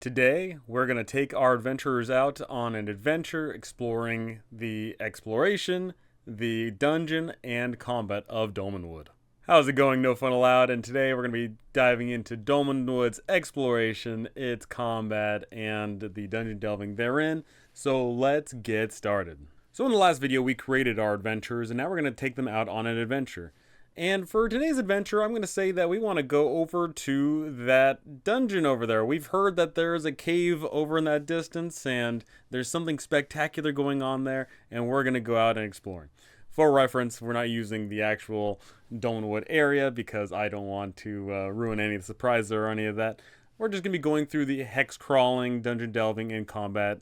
Today, we're going to take our adventurers out on an adventure exploring the exploration, the dungeon, and combat of Dolmenwood. How's it going, No Fun Allowed? And today we're going to be diving into Dolmenwood's exploration, its combat, and the dungeon delving therein. So let's get started. So in the last video, we created our adventurers, and now we're going to take them out on an adventure. And for today's adventure, I'm going to say that we want to go over to that dungeon over there. We've heard that there's a cave over in that distance, and there's something spectacular going on there, and we're going to go out and explore. For reference, we're not using the actual Dolmenwood area because I don't want to ruin any of the surprises or any of that. We're just going to be going through the hex crawling, dungeon delving, and combat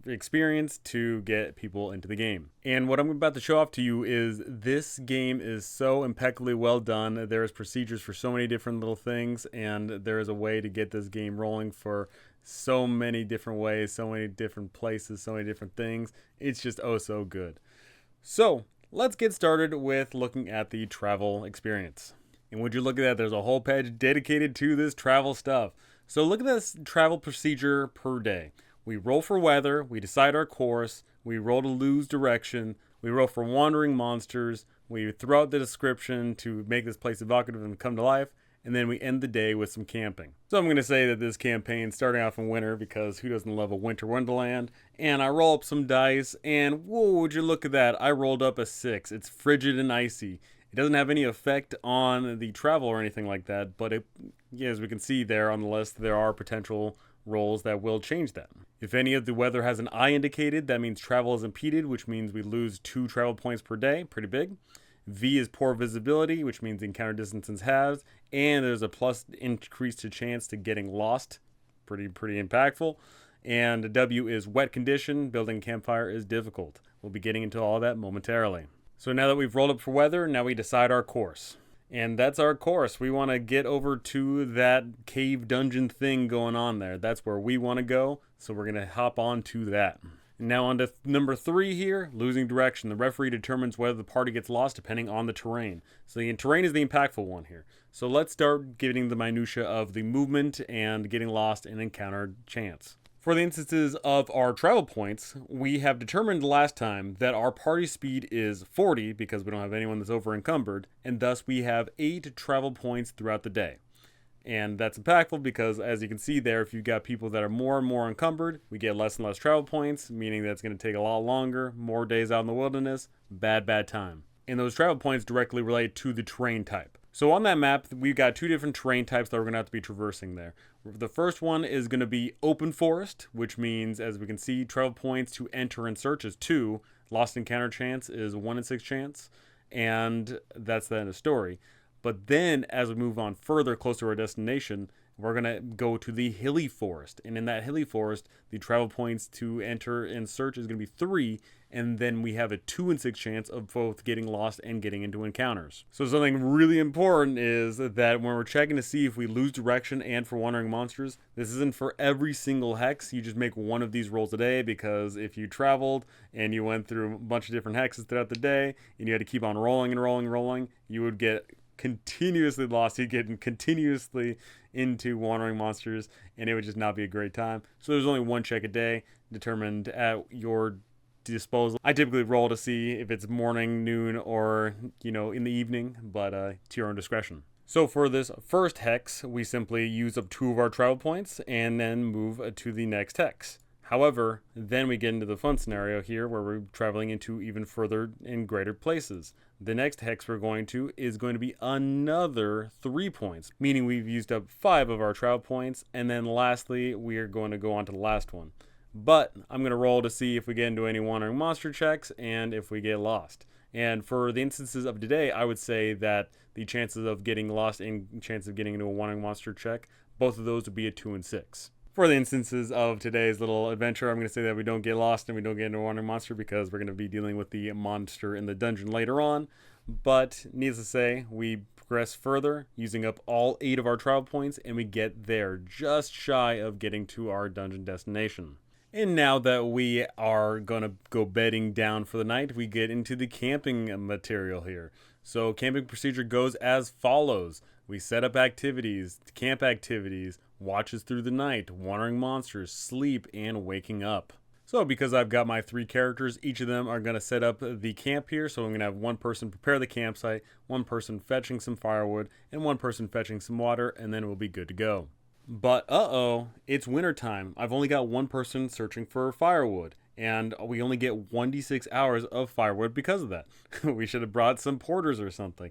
experience to get people into the game. And what I'm about to show off to you is this game is so impeccably well done. There's procedures for so many different little things, and there is a way to get this game rolling for so many different ways, so many different places, so many different things. It's just oh so good. So let's get started with looking at the travel experience. And would you look at that, there's a whole page dedicated to this travel stuff. So look at this travel procedure per day. We roll for weather, we decide our course, we roll to lose direction, we roll for wandering monsters, we throw out the description to make this place evocative and come to life, and then we end the day with some camping. So I'm going to say that this campaign starting off in winter because who doesn't love a winter wonderland? And I roll up some dice, and whoa, would you look at that? I rolled up a 6. It's frigid and icy. It doesn't have any effect on the travel or anything like that, but as we can see there on the list, there are potential rolls that will change that. If any of the weather has an I indicated, that means travel is impeded, which means we lose 2 travel points per day, pretty big. V is poor visibility, which means the encounter distance is halved, and there's a plus increase to chance to getting lost, pretty impactful. And W is wet condition, building a campfire is difficult. We'll be getting into all that momentarily. So now that we've rolled up for weather, now we decide our course. And that's our course. We want to get over to that cave dungeon thing going on there. That's where we want to go, so we're going to hop on to that. Now on to number 3 here, losing direction. The referee determines whether the party gets lost depending on the terrain. So the terrain is the impactful one here. So let's start getting the minutia of the movement and getting lost and encounter chance. For the instances of our travel points, we have determined last time that our party speed is 40 because we don't have anyone that's over encumbered, and thus we have 8 travel points throughout the day. And that's impactful because, as you can see there, if you've got people that are more and more encumbered, we get less and less travel points, meaning that it's going to take a lot longer, more days out in the wilderness, bad time. And those travel points directly relate to the terrain type. So on that map, we've got 2 different terrain types that we're going to have to be traversing there. The first one is going to be open forest, which means, as we can see, travel points to enter and search is 2. Lost encounter chance is 1 in 6 chance. And that's the end of story. But then, as we move on further, closer to our destination, we're going to go to the hilly forest. And in that hilly forest, the travel points to enter and search is going to be 3. And then we have a 2 in 6 chance of both getting lost and getting into encounters. So something really important is that when we're checking to see if we lose direction and for wandering monsters, this isn't for every single hex. You just make one of these rolls a day, because if you traveled and you went through a bunch of different hexes throughout the day and you had to keep on rolling, you would get continuously lost. You'd get continuously into wandering monsters, and it would just not be a great time. So there's only one check a day determined at your disposal. I typically roll to see if it's morning, noon, or in the evening, but to your own discretion. So for this first hex, we simply use up 2 of our travel points and then move to the next hex. However, then we get into the fun scenario here where we're traveling into even further and greater places. The next hex we're going to is going to be another 3 points, meaning we've used up 5 of our travel points, and then lastly, we are going to go on to the last one. But I'm going to roll to see if we get into any wandering monster checks and if we get lost. And for the instances of today, I would say that the chances of getting lost and chance of getting into a wandering monster check, both of those would be a 2 in 6. For the instances of today's little adventure, I'm going to say that we don't get lost and we don't get into a wandering monster because we're going to be dealing with the monster in the dungeon later on. But needless to say, we progress further using up all 8 of our travel points, and we get there just shy of getting to our dungeon destination. And now that we are going to go bedding down for the night, we get into the camping material here. So camping procedure goes as follows. We set up activities, camp activities, watches through the night, wandering monsters, sleep, and waking up. So because I've got my 3 characters, each of them are going to set up the camp here. So I'm going to have one person prepare the campsite, one person fetching some firewood, and one person fetching some water, and then we'll be good to go. But it's wintertime. I've only got one person searching for firewood, and we only get 1d6 hours of firewood because of that. We should have brought some porters or something.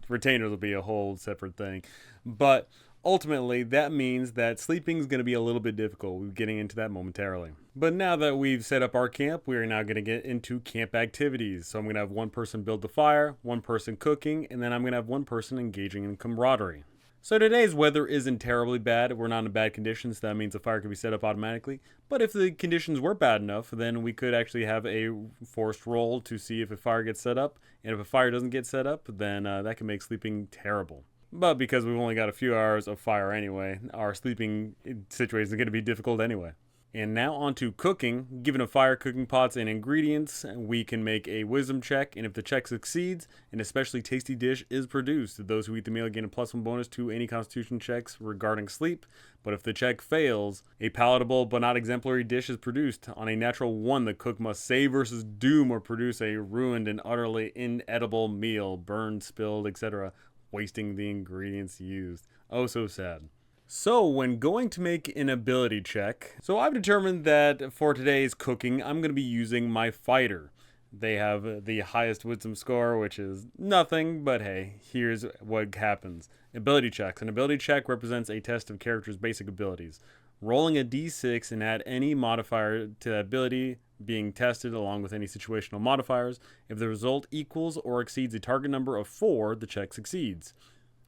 Retainers will be a whole separate thing. But ultimately, that means that sleeping is going to be a little bit difficult. We'll be getting into that momentarily. But now that we've set up our camp, we are now going to get into camp activities. So I'm going to have one person build the fire, one person cooking, and then I'm going to have one person engaging in camaraderie. So today's weather isn't terribly bad. We're not in bad conditions. So that means the fire could be set up automatically. But if the conditions were bad enough, then we could actually have a forced roll to see if a fire gets set up. And if a fire doesn't get set up, then that can make sleeping terrible. But because we've only got a few hours of fire anyway, our sleeping situation is going to be difficult anyway. And now on to cooking. Given a fire, cooking pots, and ingredients, we can make a wisdom check, and if the check succeeds, an especially tasty dish is produced. Those who eat the meal gain a +1 bonus to any constitution checks regarding sleep, but if the check fails, a palatable but not exemplary dish is produced. On a natural 1, the cook must save versus doom or produce a ruined and utterly inedible meal, burned, spilled, etc., wasting the ingredients used. Oh, so sad. So when going to make an ability check, so I've determined that for today's cooking, I'm going to be using my fighter. They have the highest wisdom score, which is nothing, but hey, here's what happens. Ability checks. An ability check represents a test of character's basic abilities. Rolling a d6 and add any modifier to that ability being tested along with any situational modifiers. If the result equals or exceeds a target number of 4, the check succeeds.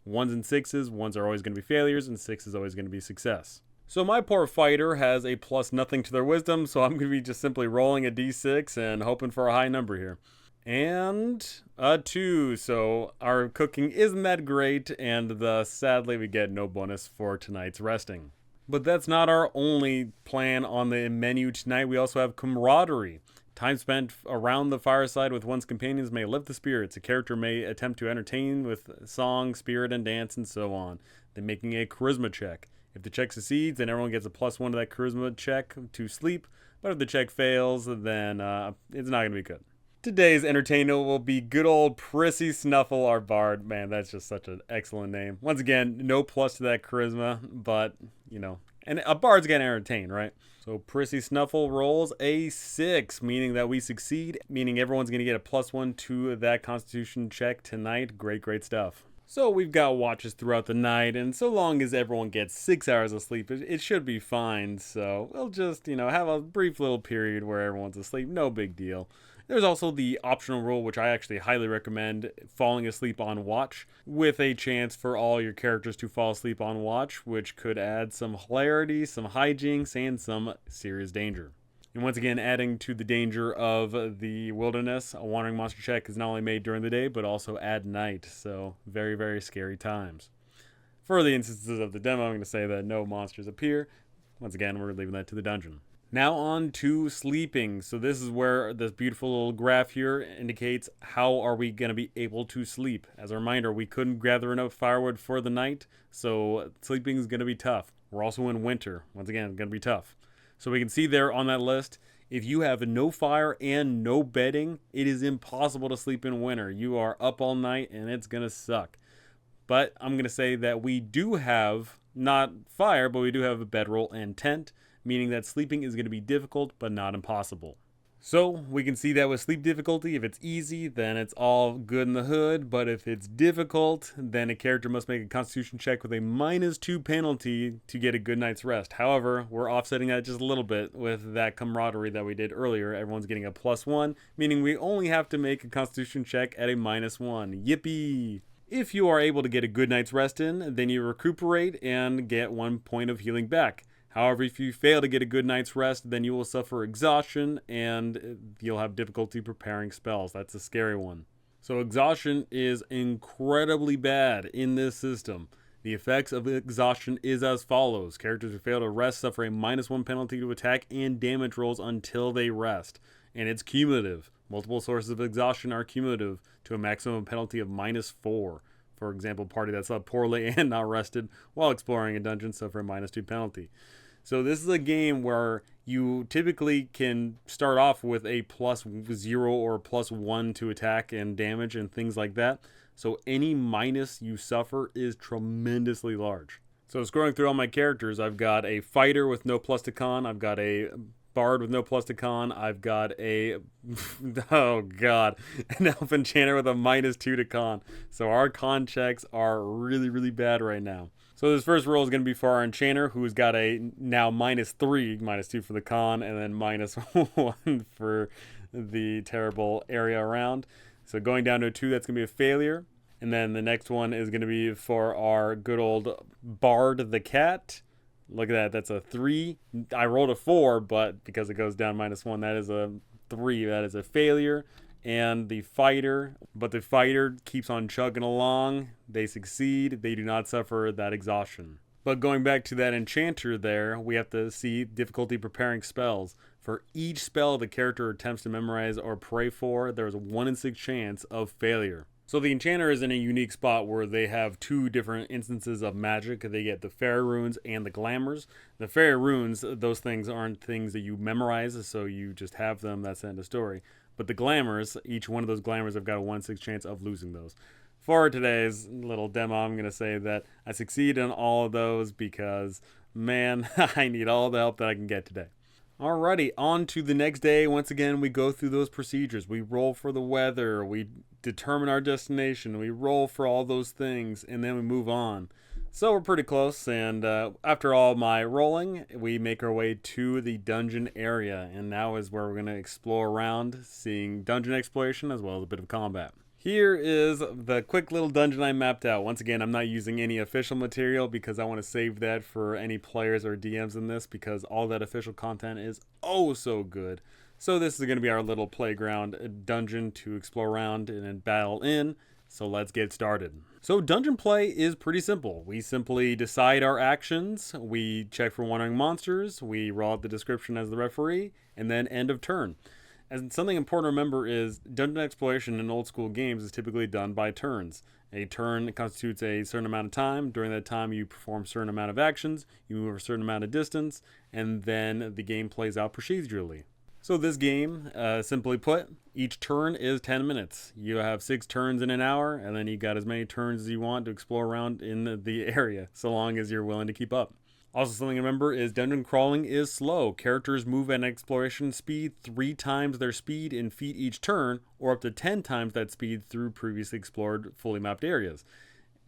1s and 6s, 1s are always going to be failures, and 6 is always going to be success. So my poor fighter has a +0 to their wisdom, so I'm going to be just simply rolling a d6 and hoping for a high number here. And a 2, so our cooking isn't that great, and sadly we get no bonus for tonight's resting. But that's not our only plan on the menu tonight. We also have camaraderie. Time spent around the fireside with one's companions may lift the spirits. A character may attempt to entertain with song, spirit, and dance, and so on. Then making a charisma check. If the check succeeds, then everyone gets a +1 to that charisma check to sleep. But if the check fails, then it's not going to be good. Today's entertainer will be good old Prissy Snuffle, our bard. Man, that's just such an excellent name. Once again, no plus to that charisma, but, and a bard's going to entertain, right? So Prissy Snuffle rolls a 6, meaning that we succeed, meaning everyone's going to get a +1 to that constitution check tonight. Great stuff. So we've got watches throughout the night, and so long as everyone gets 6 hours of sleep, it should be fine. So we'll just, have a brief little period where everyone's asleep. No big deal. There's also the optional rule, which I actually highly recommend, falling asleep on watch, with a chance for all your characters to fall asleep on watch, which could add some hilarity, some hijinks, and some serious danger. And once again, adding to the danger of the wilderness, a wandering monster check is not only made during the day, but also at night, so very scary times. For the instances of the demo, I'm going to say that no monsters appear. Once again, we're leaving that to the dungeon. Now on to sleeping. So this is where this beautiful little graph here indicates how are we going to be able to sleep. As a reminder, we couldn't gather enough firewood for the night, so sleeping is going to be tough. We're also in winter. Once again, it's going to be tough. So we can see there on that list, if you have no fire and no bedding, it is impossible to sleep in winter. You are up all night and it's going to suck. But I'm going to say that we do have, not fire, but we do have a bedroll and tent, meaning that sleeping is going to be difficult, but not impossible. So we can see that with sleep difficulty, if it's easy, then it's all good in the hood, but if it's difficult, then a character must make a constitution check with a -2 penalty to get a good night's rest. However, we're offsetting that just a little bit with that camaraderie that we did earlier. Everyone's getting a +1, meaning we only have to make a constitution check at a -1. Yippee! If you are able to get a good night's rest in, then you recuperate and get 1 point of healing back. However, if you fail to get a good night's rest, then you will suffer exhaustion and you'll have difficulty preparing spells. That's a scary one. So exhaustion is incredibly bad in this system. The effects of exhaustion is as follows. Characters who fail to rest suffer a -1 penalty to attack and damage rolls until they rest. And it's cumulative. Multiple sources of exhaustion are cumulative to a maximum penalty of -4. For example, party that slept poorly and not rested while exploring a dungeon suffer a -2 penalty. So this is a game where you typically can start off with a +0 or +1 to attack and damage and things like that. So any minus you suffer is tremendously large. So scrolling through all my characters, I've got a fighter with no plus to con. I've got a bard with no plus to con. I've got a, oh god, an elf enchanter with a -2 to con. So our con checks are really, really bad right now. So this first roll is going to be for our enchanter, who's got a now -3, -2 for the con, and then -1 for the terrible area around. So going down to a 2, that's going to be a failure. And then the next one is going to be for our good old Bard the cat. Look at that, that's a 3. I rolled a 4, but because it goes down -1, that is a 3. That is a failure. And the fighter, but the fighter keeps on chugging along. They succeed. They do not suffer that exhaustion. But going back to that enchanter there, we have to see difficulty preparing spells. For each spell the character attempts to memorize or pray for, there is a 1 in 6 chance of failure. So the enchanter is in a unique spot where they have 2 different instances of magic. They get the fairy runes and the glamours. The fairy runes, those things aren't things that you memorize, so you just have them, that's the end of story. But the glamours, each one of those glamours, I've got a 1 in 6 chance of losing those. For today's little demo, I'm going to say that I succeed in all of those because, man, I need all the help that I can get today. Alrighty, on to the next day. Once again, we go through those procedures. We roll for the weather, we determine our destination, we roll for all those things, and then we move on. So we're pretty close, and after all my rolling, we make our way to the dungeon area, and now is where we're going to explore around, seeing dungeon exploration as well as a bit of combat. Here is the quick little dungeon I mapped out. Once again, I'm not using any official material because I want to save that for any players or DMs in this because all that official content is oh so good. So this is going to be our little playground dungeon to explore around and battle in. So let's get started. So dungeon play is pretty simple. We simply decide our actions, we check for wandering monsters, we roll out the description as the referee, and then end of turn. And something important to remember is dungeon exploration in old school games is typically done by turns. A turn constitutes a certain amount of time. During that time you perform a certain amount of actions, you move a certain amount of distance, and then the game plays out procedurally. So this game, simply put, each turn is 10 minutes. You have 6 turns in an hour, and then you got as many turns as you want to explore around in the area, so long as you're willing to keep up. Also, something to remember is dungeon crawling is slow. Characters move at an exploration speed 3 times their speed in feet each turn, or up to 10 times that speed through previously explored, fully mapped areas.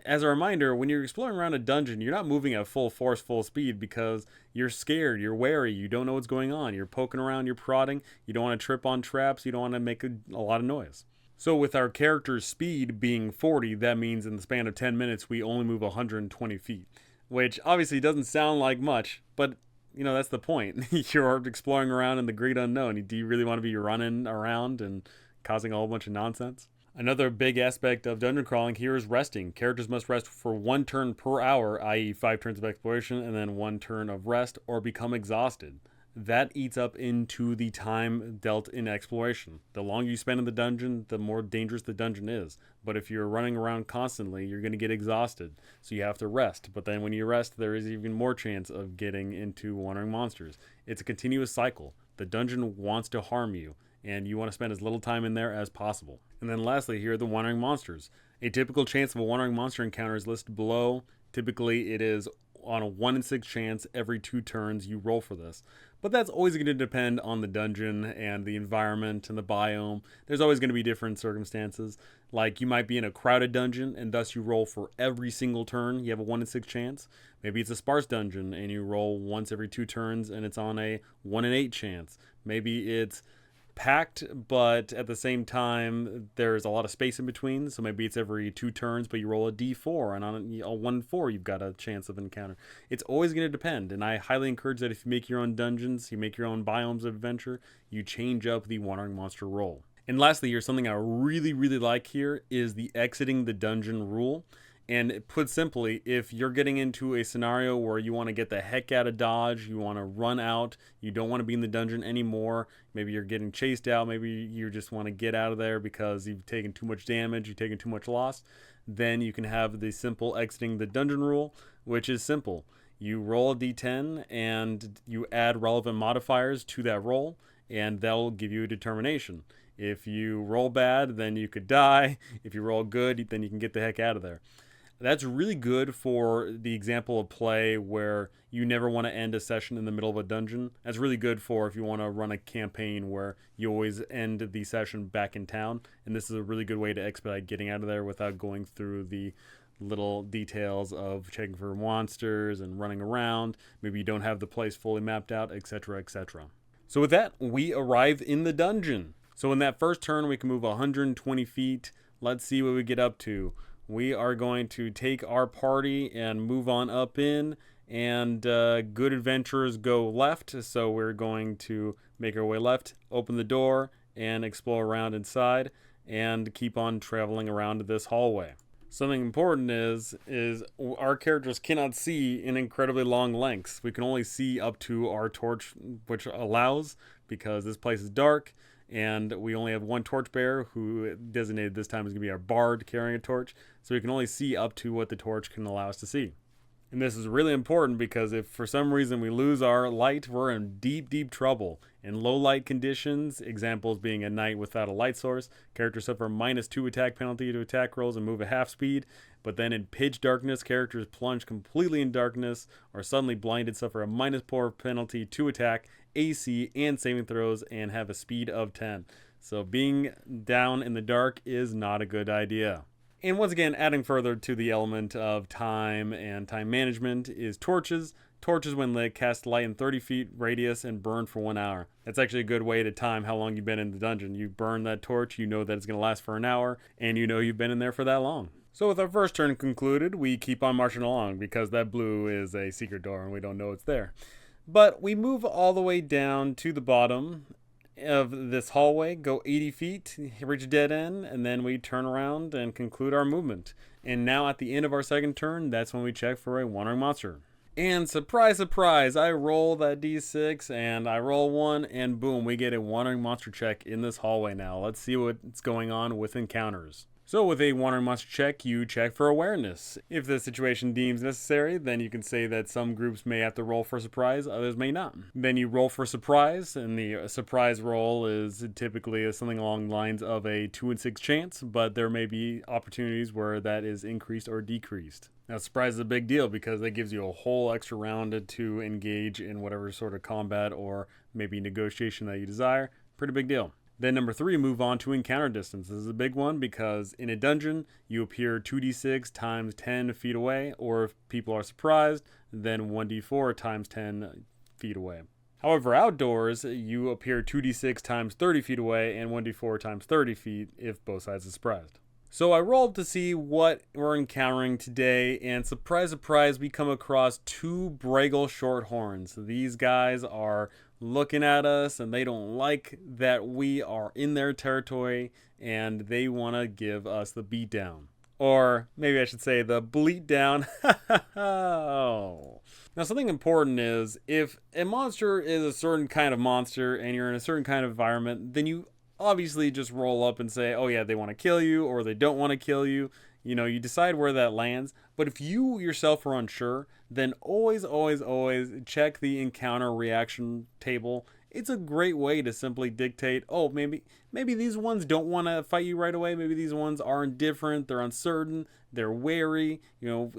As a reminder, when you're exploring around a dungeon, you're not moving at full force, full speed because you're scared, you're wary, you don't know what's going on. You're poking around, you're prodding, you don't want to trip on traps, you don't want to make a lot of noise. So with our character's speed being 40, that means in the span of 10 minutes, we only move 120 feet. Which obviously doesn't sound like much, but you know, that's the point. You're exploring around in the great unknown. Do you really want to be running around and causing a whole bunch of nonsense? Another big aspect of dungeon crawling here is resting. Characters must rest for 1 turn per hour, i.e. 5 turns of exploration and then 1 turn of rest, or become exhausted. That eats up into the time dealt in exploration. The longer you spend in the dungeon, the more dangerous the dungeon is. But if you're running around constantly, you're going to get exhausted. So you have to rest. But then when you rest, there is even more chance of getting into wandering monsters. It's a continuous cycle. The dungeon wants to harm you, and you want to spend as little time in there as possible. And then lastly, here are the wandering monsters. A typical chance of a wandering monster encounter is listed below. Typically, it is on a 1 in 6 chance every 2 turns you roll for this. But that's always going to depend on the dungeon and the environment and the biome. There's always going to be different circumstances. Like you might be in a crowded dungeon and thus you roll for every single turn. You have a 1 in 6 chance. Maybe it's a sparse dungeon and you roll once every 2 turns and it's on a 1 in 8 chance. Maybe it's packed, but at the same time there's a lot of space in between, so maybe it's every 2 turns but you roll a d4, and on a 1-4 you've got a chance of an encounter. It's always going to depend, and I highly encourage that if you make your own dungeons, you make your own biomes of adventure, you change up the wandering monster roll. And lastly, here's something I really like here is the exiting the dungeon rule. And put simply, if you're getting into a scenario where you want to get the heck out of Dodge, you want to run out, you don't want to be in the dungeon anymore, maybe you're getting chased out, maybe you just want to get out of there because you've taken too much damage, you've taken too much loss, then you can have the simple exiting the dungeon rule, which is simple. You roll a d10 and you add relevant modifiers to that roll, and that'll give you a determination. If you roll bad, then you could die. If you roll good, then you can get the heck out of there. That's really good for the example of play where you never want to end a session in the middle of a dungeon. That's really good for if you want to run a campaign where you always end the session back in town. And this is a really good way to expedite getting out of there without going through the little details of checking for monsters and running around. Maybe you don't have the place fully mapped out, etc., etc. So with that, we arrive in the dungeon. So in that first turn, we can move 120 feet. Let's see what we get up to. We are going to take our party and move on up in, and good adventurers go left. So we're going to make our way left, open the door, and explore around inside, and keep on traveling around this hallway. Something important is our characters cannot see in incredibly long lengths. We can only see up to our torch, which allows, because this place is dark, and we only have one torchbearer who designated this time is going to be our bard carrying a torch, so we can only see up to what the torch can allow us to see. And this is really important because if for some reason we lose our light, we're in deep, deep trouble. In low light conditions, examples being a night without a light source, characters suffer a -2 attack penalty to attack rolls and move at half speed. But then in pitch darkness, characters plunge completely in darkness or suddenly blinded, suffer a -4 penalty to attack, AC, and saving throws, and have a speed of 10. So being down in the dark is not a good idea. And once again, adding further to the element of time and time management is torches. Torches, when lit, cast light in 30 feet radius and burn for 1 hour. That's actually a good way to time how long you've been in the dungeon. You burn that torch, you know that it's going to last for an hour, and you know you've been in there for that long. So with our first turn concluded, we keep on marching along because that blue is a secret door and we don't know it's there. But we move all the way down to the bottom of this hallway, go 80 feet, reach a dead end, and then we turn around and conclude our movement. And now at the end of our second turn, that's when we check for a wandering monster. And surprise, surprise, I roll that d6 and I roll 1, and boom, we get a wandering monster check in this hallway now. Let's see what's going on with encounters. So with a wandering monster check, you check for awareness. If the situation deems necessary, then you can say that some groups may have to roll for surprise, others may not. Then you roll for surprise, and the surprise roll is typically something along the lines of a 2 in 6 chance, but there may be opportunities where that is increased or decreased. Now, surprise is a big deal because that gives you a whole extra round to engage in whatever sort of combat or maybe negotiation that you desire. Pretty big deal. Then number 3, move on to encounter distance. This is a big one because in a dungeon, you appear 2d6 times 10 feet away, or if people are surprised, then 1d4 times 10 feet away. However, outdoors, you appear 2d6 times 30 feet away and 1d4 times 30 feet if both sides are surprised. So I rolled to see what we're encountering today, and surprise, surprise, we come across 2 Braggle Shorthorns. These guys are looking at us, and they don't like that we are in their territory, and they want to give us the beatdown. Or maybe I should say the bleat down. Oh. Now, something important is if a monster is a certain kind of monster and you're in a certain kind of environment, then you obviously just roll up and say, oh yeah, they want to kill you or they don't want to kill you. You know, you decide where that lands. But if you yourself are unsure, then always, always, always check the encounter reaction table. It's a great way to simply dictate, oh, maybe these ones don't want to fight you right away. Maybe these ones are indifferent, they're uncertain, they're wary. You know,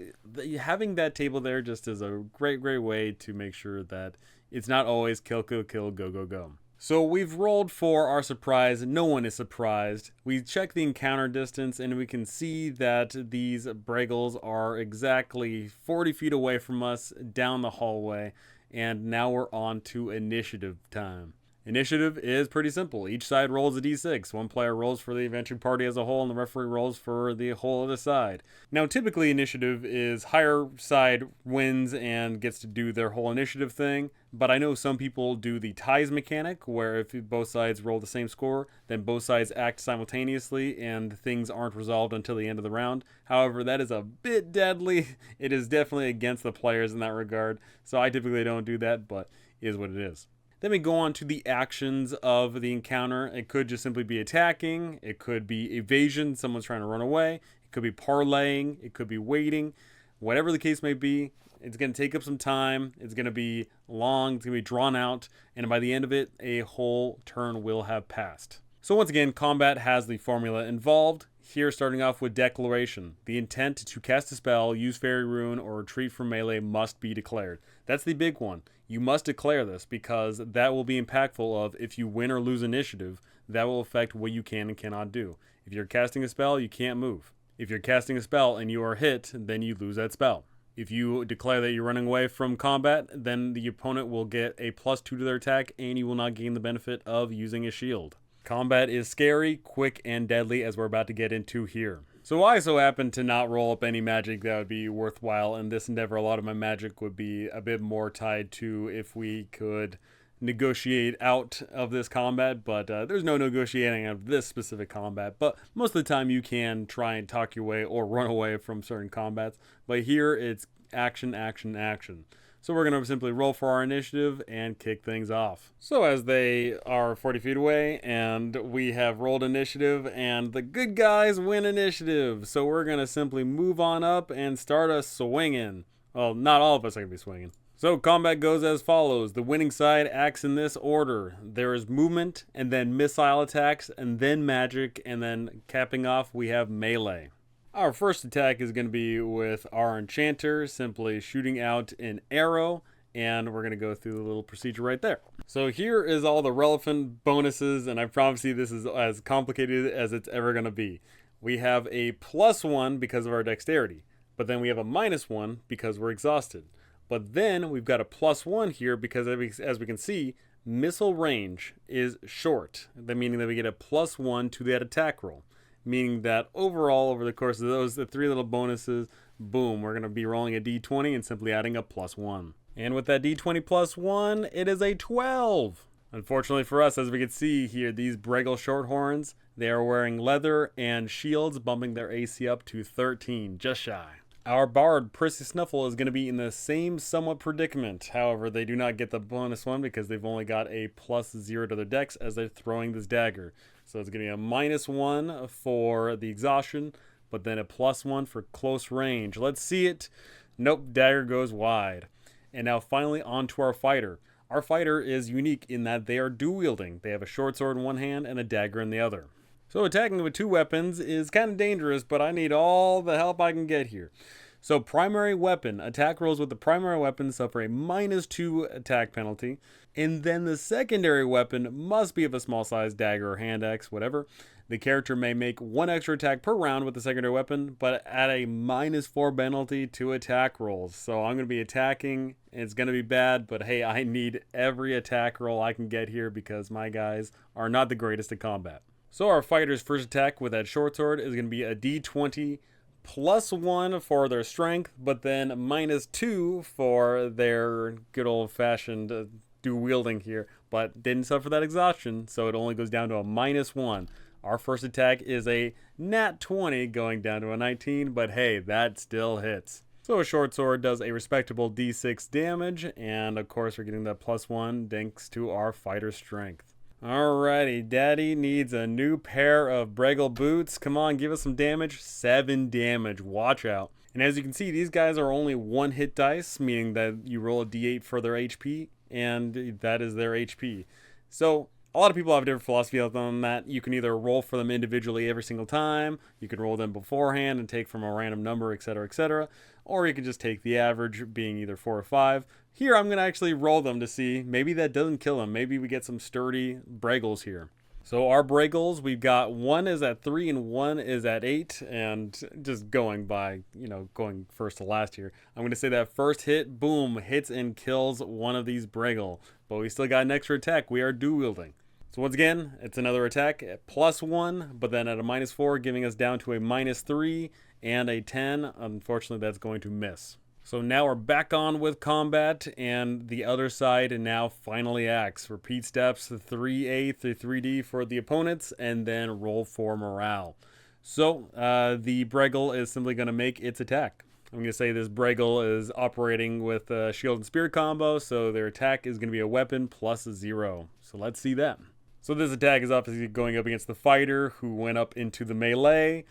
having that table there just is a great, great way to make sure that it's not always kill, kill, kill, go, go, go. So we've rolled for our surprise. No one is surprised. We check the encounter distance and we can see that these Braggles are exactly 40 feet away from us down the hallway. And now we're on to initiative time. Initiative is pretty simple. Each side rolls a d6. One player rolls for the adventure party as a whole, and the referee rolls for the whole other side. Now, typically, initiative is higher side wins and gets to do their whole initiative thing, but I know some people do the ties mechanic, where if both sides roll the same score, then both sides act simultaneously, and things aren't resolved until the end of the round. However, that is a bit deadly. It is definitely against the players in that regard, so I typically don't do that, but it is what it is. Then we go on to the actions of the encounter. It could just simply be attacking. It could be evasion, someone's trying to run away. It could be parlaying. It could be waiting. Whatever the case may be, it's going to take up some time. It's going to be long. It's going to be drawn out. And by the end of it, a whole turn will have passed. So once again, combat has the formula involved. Here, starting off with declaration. The intent to cast a spell, use fairy rune, or retreat from melee must be declared. That's the big one. You must declare this because that will be impactful of if you win or lose initiative, that will affect what you can and cannot do. If you're casting a spell, you can't move. If you're casting a spell and you are hit, then you lose that spell. If you declare that you're running away from combat, then the opponent will get a +2 to their attack and you will not gain the benefit of using a shield. Combat is scary, quick, and deadly, as we're about to get into here. So I so happen to not roll up any magic that would be worthwhile in this endeavor. A lot of my magic would be a bit more tied to if we could negotiate out of this combat, but there's no negotiating out of this specific combat. But most of the time you can try and talk your way or run away from certain combats. But here it's action, action, action. So we're going to simply roll for our initiative and kick things off. So as they are 40 feet away and we have rolled initiative and the good guys win initiative. So we're going to simply move on up and start us swinging. Well, not all of us are going to be swinging. So combat goes as follows. The winning side acts in this order. There is movement and then missile attacks and then magic, and then capping off we have melee. Our first attack is going to be with our enchanter, simply shooting out an arrow, and we're going to go through the little procedure right there. So here is all the relevant bonuses, and I promise you this is as complicated as it's ever going to be. We have a +1 because of our dexterity, but then we have a -1 because we're exhausted. But then we've got a +1 here because, as we can see, missile range is short, meaning that we get a +1 to that attack roll. Meaning that overall, over the course of the 3 little bonuses, boom, we're going to be rolling a d20 and simply adding a +1. And with that d20 +1, it is a 12. Unfortunately for us, as we can see here, these Bregel Shorthorns, they are wearing leather and shields, bumping their AC up to 13, just shy. Our Bard, Prissy Snuffle, is going to be in the same somewhat predicament. However, they do not get the -1 because they've only got a +0 to their dex as they're throwing this dagger. So it's going to be a -1 for the exhaustion, but then a +1 for close range. Let's see it. Nope, dagger goes wide. And now finally on to our fighter. Our fighter is unique in that they are dual wielding. They have a short sword in one hand and a dagger in the other. So attacking with 2 weapons is kind of dangerous, but I need all the help I can get here. So primary weapon, attack rolls with the primary weapon suffer a -2 attack penalty. And then the secondary weapon must be of a small size dagger or hand axe, whatever. The character may make 1 extra attack per round with the secondary weapon, but at a -4 penalty to attack rolls. So I'm going to be attacking. It's going to be bad, but hey, I need every attack roll I can get here because my guys are not the greatest at combat. So our fighter's first attack with that short sword is going to be a d20 +1 for their strength, but then -2 for their good old-fashioned dual wielding here, but didn't suffer that exhaustion, so it only goes down to a -1. Our first attack is a nat 20 going down to a 19, but hey, that still hits. So a short sword does a respectable d6 damage, and of course we're getting that +1 thanks to our fighter strength. Alrighty, Daddy needs a new pair of Bregel boots. Come on, give us some damage. 7 damage, watch out. And as you can see, these guys are only 1 hit dice, meaning that you roll a d8 for their HP, and that is their HP. So a lot of people have a different philosophy on that. You can either roll for them individually every single time, you can roll them beforehand and take from a random number, etc., or you can just take the average, being either 4 or 5. Here I'm going to actually roll them to see, maybe that doesn't kill them. Maybe we get some sturdy Bregels here. So our Bragels, we've got one is at 3 and one is at 8. And just going by, going first to last here, I'm going to say that first hit, boom, hits and kills one of these Bragel. But we still got an extra attack. We are dual wielding. So once again, it's another attack at +1, but then at a -4, giving us down to a -3 and a 10. Unfortunately, that's going to miss. So now we're back on with combat, and the other side now finally acts. Repeat steps 3A through 3D for the opponents, and then roll for morale. So the Bragel is simply going to make its attack. I'm going to say this Bragel is operating with a shield and spear combo, so their attack is going to be a weapon +0. So let's see that. So this attack is obviously going up against the fighter, who went up into the melee.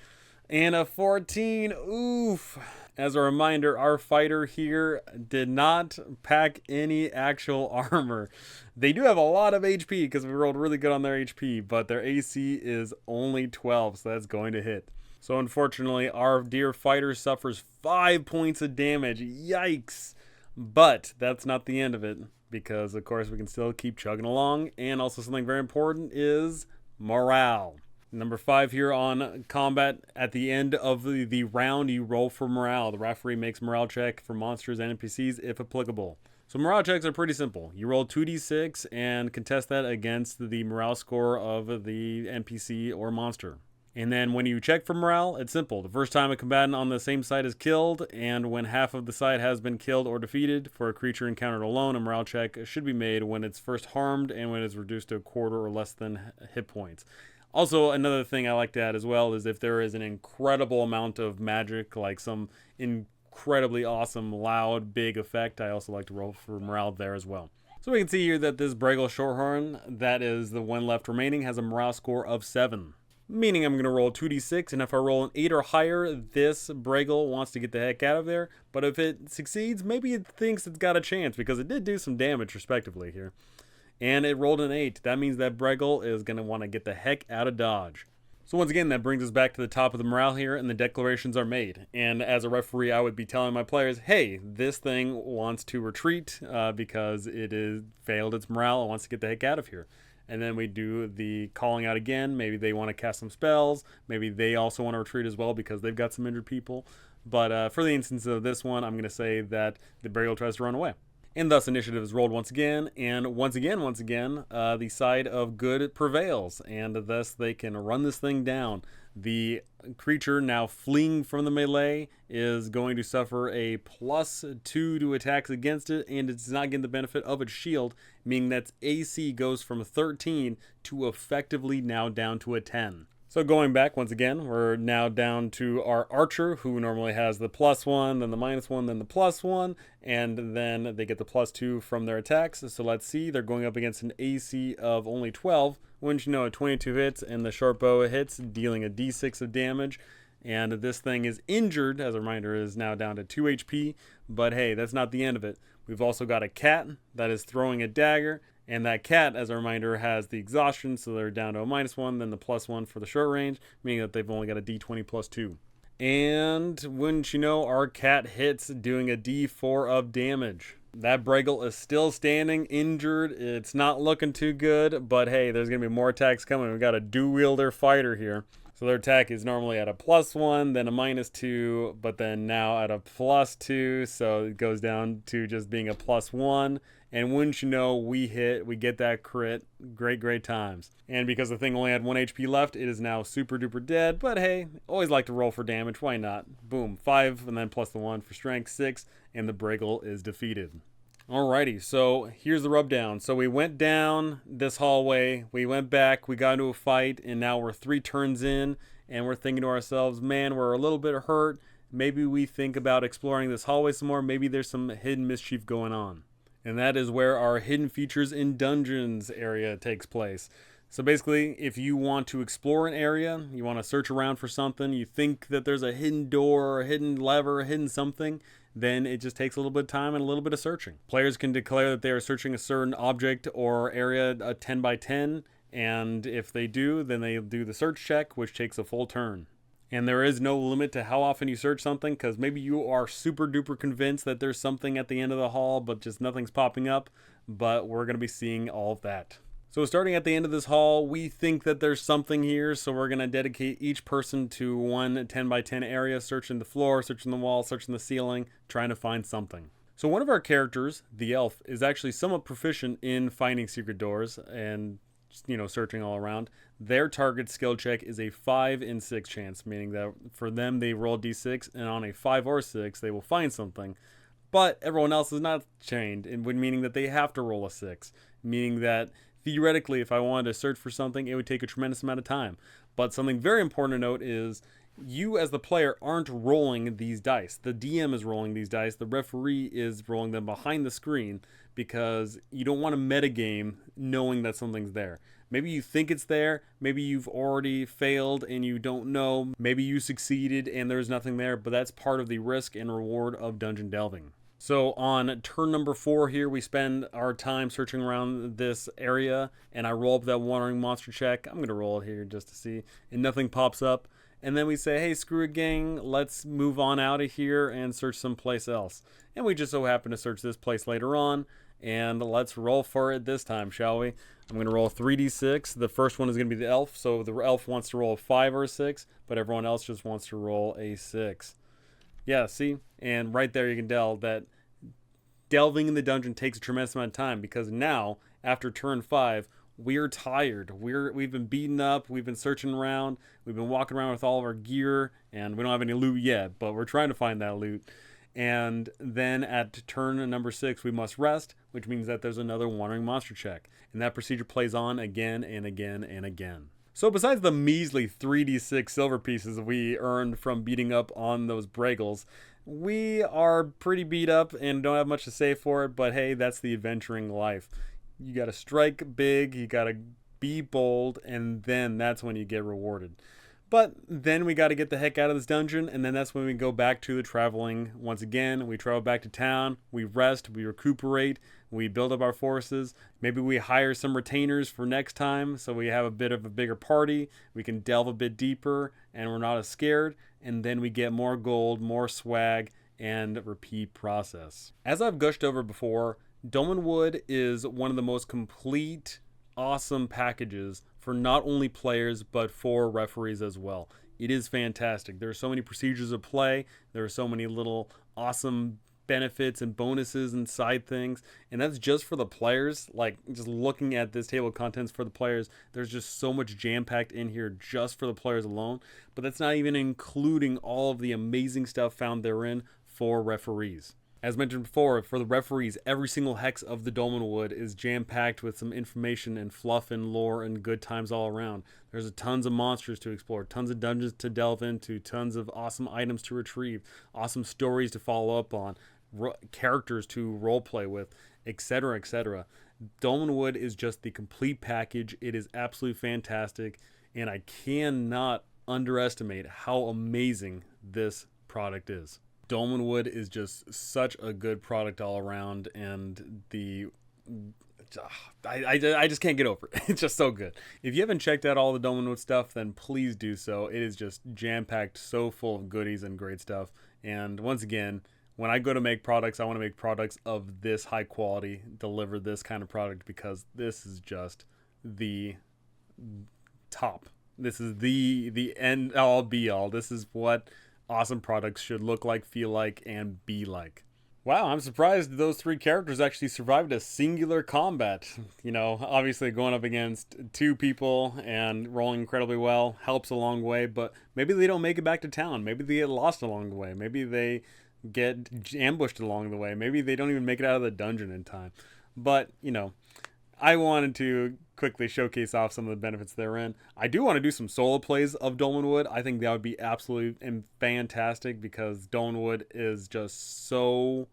And a 14, oof. As a reminder, our fighter here did not pack any actual armor. They do have a lot of HP because we rolled really good on their HP, but their AC is only 12, so that's going to hit. So unfortunately, our dear fighter suffers 5 points of damage. Yikes! But that's not the end of it, because of course we can still keep chugging along. And also something very important is morale. Number 5 here on combat. At the end of the round, you roll for morale. The referee makes morale check for monsters and NPCs if applicable. So morale checks are pretty simple. You roll 2d6 and contest that against the morale score of the NPC or monster. And then when you check for morale, it's simple. The first time a combatant on the same side is killed, and when half of the side has been killed or defeated for a creature encountered alone, a morale check should be made when it's first harmed and when it's reduced to a quarter or less than hit points. Also, another thing I like to add as well is if there is an incredible amount of magic, like some incredibly awesome, loud, big effect, I also like to roll for morale there as well. So we can see here that this Bragel Shorthorn, that is the one left remaining, has a morale score of 7. Meaning I'm going to roll 2d6, and if I roll an 8 or higher, this Bragel wants to get the heck out of there. But if it succeeds, maybe it thinks it's got a chance, because it did do some damage respectively here. And it rolled an 8. That means that Bragel is going to want to get the heck out of Dodge. So once again, that brings us back to the top of the morale here, and the declarations are made. And as a referee, I would be telling my players, hey, this thing wants to retreat because it has failed its morale and wants to get the heck out of here. And then we do the calling out again. Maybe they want to cast some spells. Maybe they also want to retreat as well because they've got some injured people. But for the instance of this one, I'm going to say that the Bragel tries to run away. And thus initiative is rolled once again, and once again, the side of good prevails, and thus they can run this thing down. The creature now fleeing from the melee is going to suffer a +2 to attacks against it, and it's not getting the benefit of its shield, meaning that its AC goes from 13 to effectively now down to a 10. So going back, once again, we're now down to our archer, who normally has the +1, then the -1, then the +1, and then they get the +2 from their attacks. So let's see, they're going up against an AC of only 12. Wouldn't you know, 22 hits, and the short bow hits, dealing a d6 of damage. And this thing is injured, as a reminder, is now down to 2 HP. But hey, that's not the end of it. We've also got a cat that is throwing a dagger. And that cat, as a reminder, has the exhaustion, so they're down to a -1, then the +1 for the short range, meaning that they've only got a d20 +2. And wouldn't you know, our cat hits, doing a d4 of damage. That Bragel is still standing, injured. It's not looking too good, but hey, there's going to be more attacks coming. We've got a dual-wielder fighter here. So their attack is normally at a +1, then a -2, but then now at a +2, so it goes down to just being a +1. And wouldn't you know, we get that crit. Great times. And because the thing only had 1 HP left, it is now super duper dead. But hey, always like to roll for damage. Why not? Boom, 5, and then plus the 1 for strength, 6, and the Bragel is defeated. Alrighty, so here's the rubdown. So we went down this hallway, we went back, we got into a fight, and now we're 3 turns in, and we're thinking to ourselves, man, we're a little bit hurt. Maybe we think about exploring this hallway some more. Maybe there's some hidden mischief going on. And that is where our hidden features in dungeons area takes place. So basically, if you want to explore an area, you want to search around for something, you think that there's a hidden door, or a hidden lever, a hidden something, then it just takes a little bit of time and a little bit of searching. Players can declare that they are searching a certain object or area, a 10 by 10, and if they do, then they do the search check, which takes a full turn. And there is no limit to how often you search something, because maybe you are super duper convinced that there's something at the end of the hall, but just nothing's popping up. But we're going to be seeing all of that. So starting at the end of this hall, we think that there's something here, so we're going to dedicate each person to one 10 by 10 area, searching the floor, searching the wall, searching the ceiling, trying to find something. So one of our characters, the elf, is actually somewhat proficient in finding secret doors and, searching all around. Their target skill check is a 5 in 6 chance, meaning that for them they roll d6, and on a 5 or 6 they will find something. But everyone else is not chained, meaning that they have to roll a 6, meaning that theoretically, if I wanted to search for something, it would take a tremendous amount of time. But something very important to note is you as the player aren't rolling these dice. The DM is rolling these dice. The referee is rolling them behind the screen because you don't want to metagame knowing that something's there. Maybe you think it's there. Maybe you've already failed and you don't know. Maybe you succeeded and there's nothing there, but that's part of the risk and reward of dungeon delving. So on turn number 4 here, we spend our time searching around this area, and I roll up that wandering monster check. I'm going to roll it here just to see, and nothing pops up. And then we say, hey, screw it, gang, let's move on out of here and search someplace else. And we just so happen to search this place later on, and let's roll for it this time, shall we? I'm going to roll 3d6. The first one is going to be the elf, so the elf wants to roll a 5 or a 6, but everyone else just wants to roll a 6. Yeah, see? And right there you can tell that delving in the dungeon takes a tremendous amount of time because now, after turn 5, we're tired. We've been beaten up. We've been searching around. We've been walking around with all of our gear, and we don't have any loot yet, but we're trying to find that loot. And then at turn number 6, we must rest, which means that there's another wandering monster check. And that procedure plays on again and again and again. So besides the measly 3d6 silver pieces we earned from beating up on those Bragels, we are pretty beat up and don't have much to say for it, but hey, that's the adventuring life. You gotta strike big, you gotta be bold, and then that's when you get rewarded. But then we got to get the heck out of this dungeon, and then that's when we go back to the traveling once again. We travel back to town, we rest, we recuperate, we build up our forces. Maybe we hire some retainers for next time so we have a bit of a bigger party. We can delve a bit deeper, and we're not as scared. And then we get more gold, more swag, and repeat process. As I've gushed over before, Dolmenwood is one of the most complete, awesome packages for not only players but for referees as well. It is fantastic. There are so many procedures of play. There are so many little awesome benefits and bonuses and side things, and that's just for the players. Like, just looking at this table of contents for the players, there's just so much jam-packed in here just for the players alone, but that's not even including all of the amazing stuff found therein for referees. As mentioned before, for the referees, every single hex of the Dolmenwood is jam-packed with some information and fluff and lore and good times all around. There's tons of monsters to explore, tons of dungeons to delve into, tons of awesome items to retrieve, awesome stories to follow up on, characters to roleplay with, etc., etc. Dolmenwood is just the complete package. It is absolutely fantastic, and I cannot underestimate how amazing this product is. Dolmenwood is just such a good product all around, and I just can't get over it. It's just so good. If you haven't checked out all the Dolmenwood stuff, then please do so. It is just jam-packed, so full of goodies and great stuff. And once again, when I go to make products, I want to make products of this high quality, deliver this kind of product, because this is just the top. This is the end all be all. This is what awesome products should look like, feel like, and be like. Wow, I'm surprised those 3 characters actually survived a singular combat. Obviously going up against 2 people and rolling incredibly well helps a long way, but maybe they don't make it back to town. Maybe they get lost along the way. Maybe they get ambushed along the way. Maybe they don't even make it out of the dungeon in time. But, I wanted to quickly showcase off some of the benefits therein. I do want to do some solo plays of Dolmenwood. I think that would be absolutely and fantastic because Dolmenwood is just so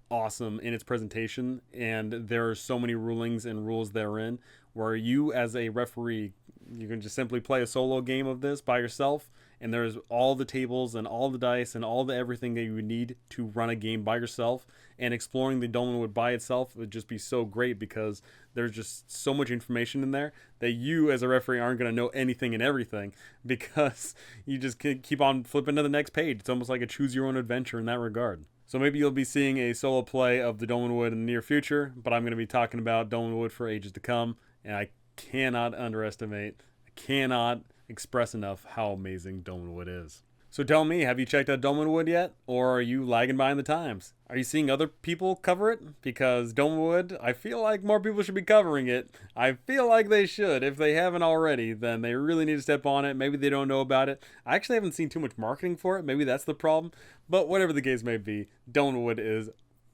awesome in its presentation, and there are so many rulings and rules therein where you as a referee, you can just simply play a solo game of this by yourself, and there's all the tables and all the dice and all the everything that you would need to run a game by yourself. And exploring the Dolmenwood by itself would just be so great because there's just so much information in there that you as a referee aren't going to know anything and everything because you just keep on flipping to the next page. It's almost like a choose your own adventure in that regard. So maybe you'll be seeing a solo play of the Dolmenwood in the near future, but I'm going to be talking about Dolmenwood for ages to come, and I cannot underestimate, I cannot express enough how amazing Dolmenwood is. So tell me, have you checked out Dolmenwood yet? Or are you lagging behind the times? Are you seeing other people cover it? Because Dolmenwood, I feel like more people should be covering it. I feel like they should. If they haven't already, then they really need to step on it. Maybe they don't know about it. I actually haven't seen too much marketing for it. Maybe that's the problem. But whatever the case may be, Dolmenwood is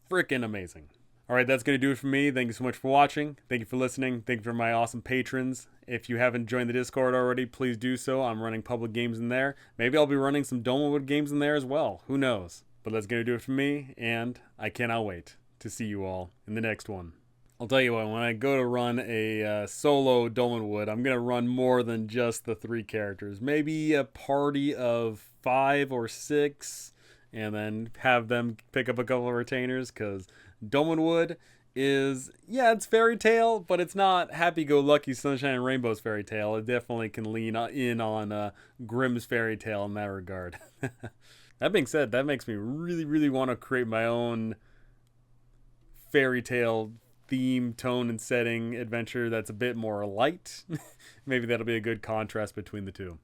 freaking amazing. Alright, that's going to do it for me. Thank you so much for watching. Thank you for listening. Thank you for my awesome patrons. If you haven't joined the Discord already, please do so. I'm running public games in there. Maybe I'll be running some Dolmenwood games in there as well. Who knows? But that's going to do it for me, and I cannot wait to see you all in the next one. I'll tell you what, when I go to run a solo Dolmenwood, I'm going to run more than just the 3 characters. Maybe a party of 5 or 6, and then have them pick up a couple of retainers, because Dolmenwood is, yeah, it's fairy tale, but it's not happy-go-lucky sunshine and rainbows fairy tale. It definitely can lean in on Grimm's fairy tale in that regard. That being said, that makes me really, really want to create my own fairy tale theme, tone, and setting adventure that's a bit more light. Maybe that'll be a good contrast between the two.